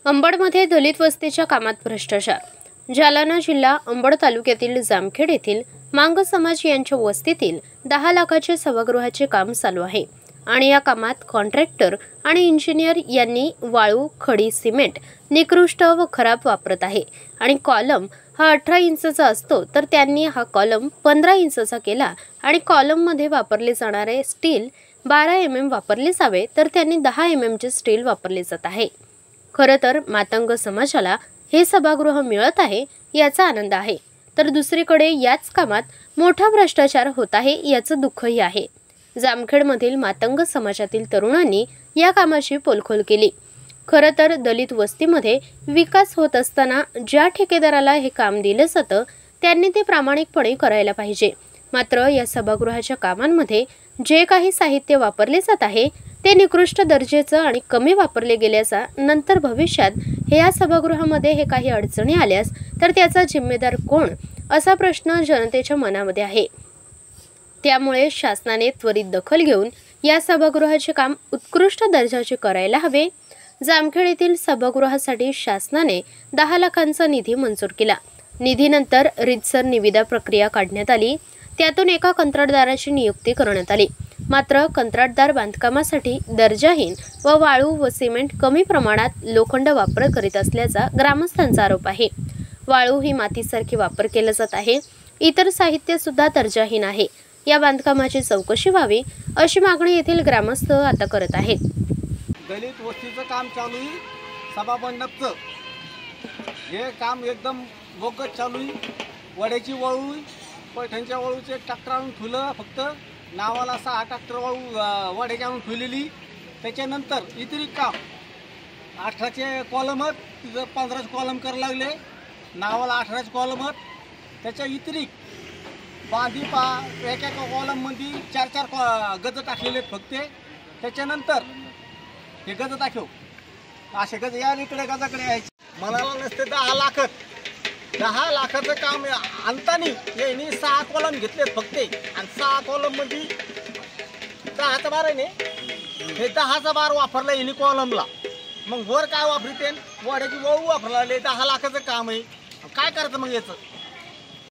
अंबडमध्ये दलित वस्तीच्या कामात भ्रष्टाचार. जालना जिल्हा अंबड तालुक्यातील जामखेड येथील मांग समाज यांच्या वस्तीतील 10 लाखाचे सभागृहाचे काम चालू आहे आणि या कामात कॉन्ट्रॅक्टर आणि इंजिनियर यांनी वाळू, खडी, सिमेंट निकृष्ट व खराब वापरत आहे आणि कॉलम हा 18 इंचचा असतो तर त्यांनी हा कॉलम 15 इंचचा केला आणि कॉलममध्ये वापरले जाणारे स्टील 12 mm वापरले जावे तर त्यांनी 10 mm चे स्टील वापरले जात आहे. खरं तर मातंग समाजाला हे सभागृह मिळत आहे याचा आनंद आहे, तर दुसरीकडे याच कामात मोठा भ्रष्टाचार होत आहे याचं दुःखही आहे. जामखेडमधील मातंग समाजातील तरुणांनी या कामाची पोलखोल केली. खरं तर दलित वस्तीमध्ये विकास होत असताना ज्या ठेकेदाराला हे काम दिलं जातं त्यांनी ते प्रामाणिकपणे करायला पाहिजे. मात्र या सभागृहाच्या कामांमध्ये जे काही साहित्य वापरले जात आहे ते निकृष्ट दर्जाचं आणि कमी वापरले गेल्याचा नंतर भविष्यात या सभागृहामध्ये हे काही अडचणी आल्यास तर त्याचा जिम्मेदार कोण असा प्रश्न जनतेच्या मनामध्ये आहे. त्यामुळे शासनाने त्वरित दखल घेऊन या सभागृहाचे काम उत्कृष्ट दर्जाचे करायला हवे. जामखेड येथील सभागृहासाठी शासनाने 10 लाखांचा निधी मंजूर केला. निधीनंतर रीतसर निविदा प्रक्रिया काढण्यात आली. त्यातून एका कंत्राटदाराची नियुक्ती करण्यात आली. मात्र कंत्राटदार बांधकामासाठी दर्जाहीन व वाळू व सिमेंट कमी प्रमाणात लोखंड वापर करीत असल्याचा ग्रामस्थांचा आरोप आहे. वाळू ही मातीसारखी वापर केला जात आहे. इतर साहित्य सुद्धा दर्जाहीन आहे. या बांधकामाची चौकशी व्हावी अशी मागणी येथील ग्रामस्थ आता करत आहेत. दलित वस्तीचं काम चालू आहे. सभा मंडपचं हे काम एकदम बोगस चालू आहे. वड्याची वाळू, पैठणच्या वाळूचे ट्रॅक्टर आणून ठुलं, फक्त नावाला 6 ट्रॅक्टर वाळू वड्याची आणून ठुलेली. त्याच्यानंतर इतरी काम 18चे कॉलम आहेत, तिथं 15चे कॉलम करायला लागले. नावाला 18चे कॉलम आहेत. त्याच्या इतरी बांधी एका कॉलममध्ये 4 गज टाकलेले आहेत फक्त. त्याच्यानंतर हे गज टाकव असे गज या इकडे गजाकडे यायचे. मनाला नसते 10 लाखात 10 लाखाचं काम आणतानी यांनी 6 कॉलम घेतलेत फक्त आणि 6 कॉलममध्ये 10चा बार आहे हे 10चा बार वापरला यांनी कॉलमला. मग वर काय वापरते? वड्याची वाळू वापरला. 10 लाखाचं काम आहे, काय करायचं मग याचं?